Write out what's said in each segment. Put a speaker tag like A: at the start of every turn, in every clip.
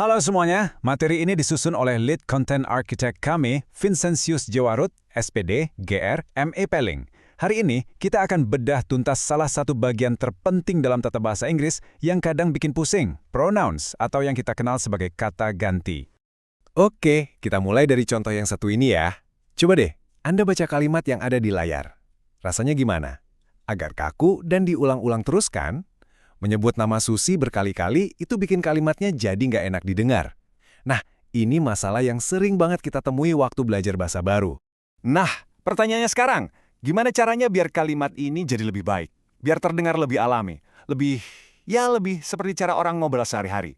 A: Halo semuanya, materi ini disusun oleh Lead Content Architect kami, Vincentius Jawarut, SPD, GR, ME Pelling. Hari ini, kita akan bedah tuntas salah satu bagian terpenting dalam tata bahasa Inggris yang kadang bikin pusing, pronouns, atau yang kita kenal sebagai kata ganti.
B: Oke, kita mulai dari contoh yang satu ini ya. Coba deh, Anda baca kalimat yang ada di layar. Rasanya gimana? Agak kaku dan diulang-ulang terus kan? Menyebut nama Susi berkali-kali itu bikin kalimatnya jadi nggak enak didengar. Nah, ini masalah yang sering banget kita temui waktu belajar bahasa baru.
C: Nah, pertanyaannya sekarang, gimana caranya biar kalimat ini jadi lebih baik? Biar terdengar lebih alami, lebih seperti cara orang ngobrol sehari-hari.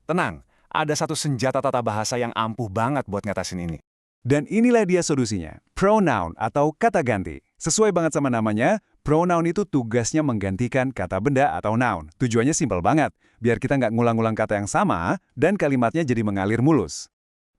C: Tenang, ada satu senjata tata bahasa yang ampuh banget buat ngatasin ini.
A: Dan inilah dia solusinya, pronoun atau kata ganti. Sesuai banget sama namanya, pronoun itu tugasnya menggantikan kata benda atau noun. Tujuannya simpel banget, biar kita nggak ngulang-ngulang kata yang sama dan kalimatnya jadi mengalir mulus.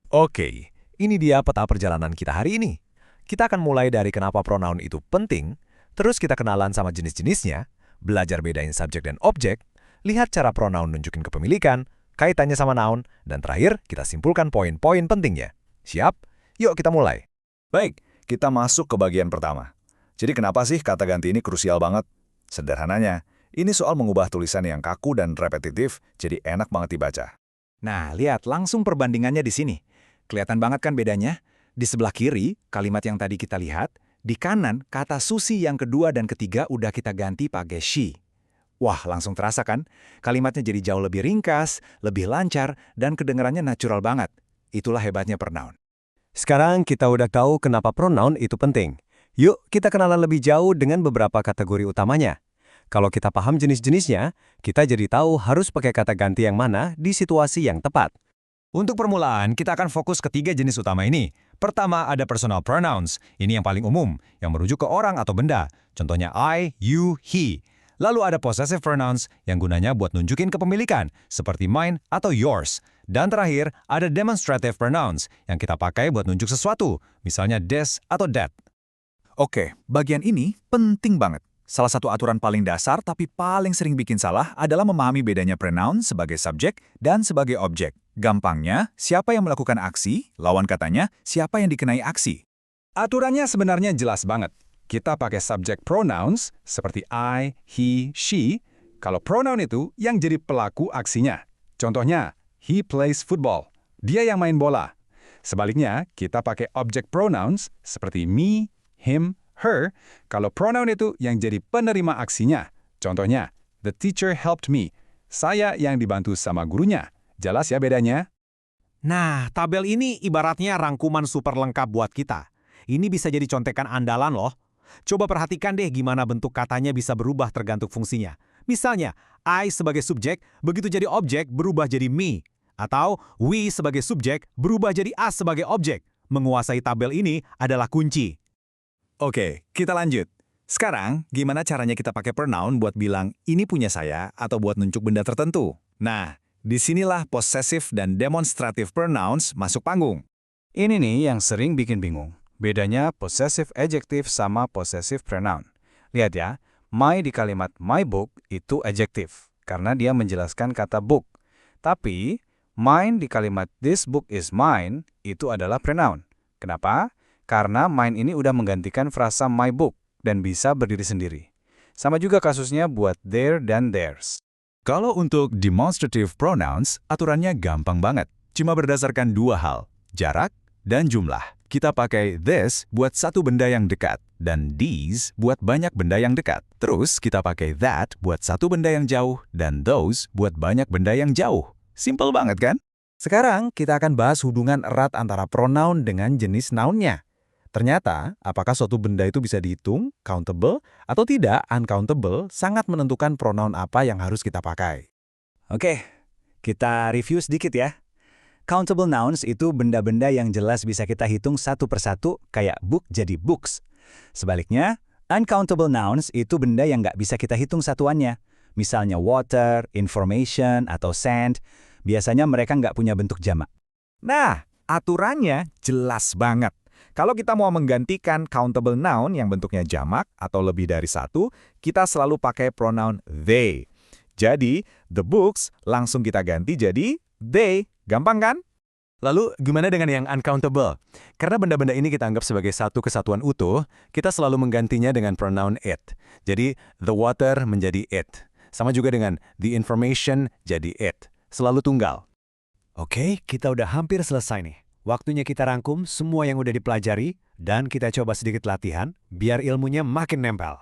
B: Oke, ini dia peta perjalanan kita hari ini. Kita akan mulai dari kenapa pronoun itu penting, terus kita kenalan sama jenis-jenisnya, belajar bedain subjek dan objek, lihat cara pronoun nunjukin kepemilikan, kaitannya sama noun, dan terakhir kita simpulkan poin-poin pentingnya. Siap? Yuk kita mulai.
D: Baik, kita masuk ke bagian pertama. Jadi kenapa sih kata ganti ini krusial banget? Sederhananya, ini soal mengubah tulisan yang kaku dan repetitif jadi enak banget dibaca.
E: Nah, lihat langsung perbandingannya di sini. Kelihatan banget kan bedanya? Di sebelah kiri, kalimat yang tadi kita lihat, di kanan, kata Susi yang kedua dan ketiga udah kita ganti pakai she. Wah, langsung terasa kan? Kalimatnya jadi jauh lebih ringkas, lebih lancar, dan kedengarannya natural banget. Itulah hebatnya pronoun.
B: Sekarang kita udah tahu kenapa pronoun itu penting. Yuk kita kenalan lebih jauh dengan beberapa kategori utamanya. Kalau kita paham jenis-jenisnya, kita jadi tahu harus pakai kata ganti yang mana di situasi yang tepat.
A: Untuk permulaan, kita akan fokus ke 3 jenis utama ini. Pertama, ada personal pronouns. Ini yang paling umum, yang merujuk ke orang atau benda. Contohnya I, you, he. Lalu ada possessive pronouns yang gunanya buat nunjukin kepemilikan, seperti mine atau yours. Dan terakhir, ada demonstrative pronouns yang kita pakai buat nunjuk sesuatu, misalnya this atau that.
C: Oke, bagian ini penting banget. Salah satu aturan paling dasar tapi paling sering bikin salah adalah memahami bedanya pronoun sebagai subjek dan sebagai objek. Gampangnya, siapa yang melakukan aksi, lawan katanya, siapa yang dikenai aksi.
A: Aturannya sebenarnya jelas banget. Kita pakai subject pronouns seperti I, he, she, kalau pronoun itu yang jadi pelaku aksinya. Contohnya, he plays football. Dia yang main bola. Sebaliknya, kita pakai object pronouns seperti me, him, her, kalau pronoun itu yang jadi penerima aksinya. Contohnya, the teacher helped me. Saya yang dibantu sama gurunya. Jelas ya bedanya?
F: Nah, tabel ini ibaratnya rangkuman super lengkap buat kita. Ini bisa jadi contekan andalan loh. Coba perhatikan deh gimana bentuk katanya bisa berubah tergantung fungsinya. Misalnya, I sebagai subjek, begitu jadi objek berubah jadi me. Atau we sebagai subjek berubah jadi us sebagai objek. Menguasai tabel ini adalah kunci.
C: Oke, kita lanjut. Sekarang, gimana caranya kita pakai pronoun buat bilang ini punya saya atau buat nunjuk benda tertentu? Nah, disinilah possessive dan demonstrative pronouns masuk panggung.
A: Ini nih yang sering bikin bingung. Bedanya possessive adjective sama possessive pronoun. Lihat ya, my di kalimat my book itu adjective, karena dia menjelaskan kata book. Tapi, mine di kalimat this book is mine itu adalah pronoun. Kenapa? Karena mine ini udah menggantikan frasa my book dan bisa berdiri sendiri. Sama juga kasusnya buat their dan theirs.
D: Kalau untuk demonstrative pronouns, aturannya gampang banget. Cuma berdasarkan 2 hal, jarak dan jumlah. Kita pakai this buat satu benda yang dekat, dan these buat banyak benda yang dekat. Terus kita pakai that buat satu benda yang jauh, dan those buat banyak benda yang jauh. Simple banget kan?
E: Sekarang kita akan bahas hubungan erat antara pronoun dengan jenis noun-nya. Ternyata, apakah suatu benda itu bisa dihitung, countable, atau tidak, uncountable, sangat menentukan pronoun apa yang harus kita pakai.
A: Oke, kita review sedikit ya. Countable nouns itu benda-benda yang jelas bisa kita hitung satu persatu, kayak book jadi books. Sebaliknya, uncountable nouns itu benda yang nggak bisa kita hitung satuannya. Misalnya water, information, atau sand. Biasanya mereka nggak punya bentuk jamak.
C: Nah, aturannya jelas banget. Kalau kita mau menggantikan countable noun yang bentuknya jamak atau lebih dari satu, kita selalu pakai pronoun they.
B: Jadi, the books langsung kita ganti jadi they. Gampang kan?
G: Lalu, gimana dengan yang uncountable? Karena benda-benda ini kita anggap sebagai satu kesatuan utuh, kita selalu menggantinya dengan pronoun it. Jadi, the water menjadi it. Sama juga dengan the information jadi it. Selalu tunggal.
F: Oke, kita udah hampir selesai nih. Waktunya kita rangkum semua yang udah dipelajari, dan kita coba sedikit latihan, biar ilmunya makin nempel.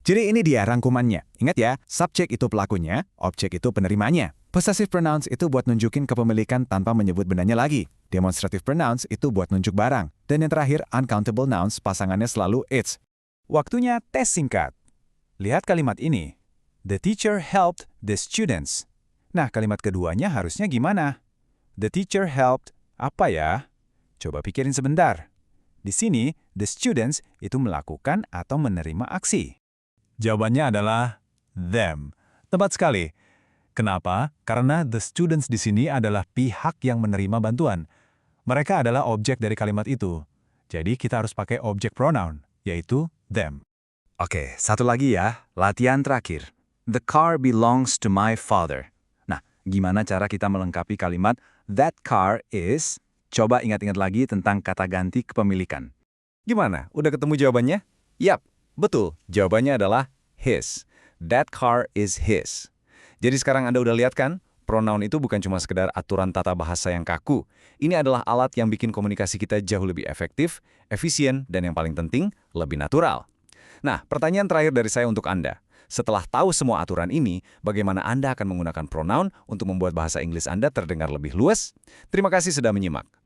C: Jadi ini dia rangkumannya. Ingat ya, subjek itu pelakunya, objek itu penerimanya. Possessive pronouns itu buat nunjukin kepemilikan tanpa menyebut bendanya lagi. Demonstrative pronouns itu buat nunjuk barang. Dan yang terakhir, uncountable nouns pasangannya selalu it's. Waktunya tes singkat. Lihat kalimat ini. The teacher helped the students. Nah, kalimat keduanya harusnya gimana? The teacher helped apa ya? Coba pikirin sebentar. Di sini, the students itu melakukan atau menerima aksi. Jawabannya adalah them. Tepat sekali. Kenapa? Karena the students di sini adalah pihak yang menerima bantuan. Mereka adalah objek dari kalimat itu. Jadi kita harus pakai objek pronoun, yaitu them.
E: Oke, satu lagi ya, latihan terakhir. The car belongs to my father. Nah, gimana cara kita melengkapi kalimat that car is? Coba ingat-ingat lagi tentang kata ganti kepemilikan.
B: Gimana? Udah ketemu jawabannya? Yap, betul. Jawabannya adalah his. That car is his. Jadi sekarang Anda udah lihat kan? Pronoun itu bukan cuma sekedar aturan tata bahasa yang kaku. Ini adalah alat yang bikin komunikasi kita jauh lebih efektif, efisien, dan yang paling penting, lebih natural. Nah, pertanyaan terakhir dari saya untuk Anda. Setelah tahu semua aturan ini, bagaimana Anda akan menggunakan pronoun untuk membuat bahasa Inggris Anda terdengar lebih luas? Terima kasih sudah menyimak.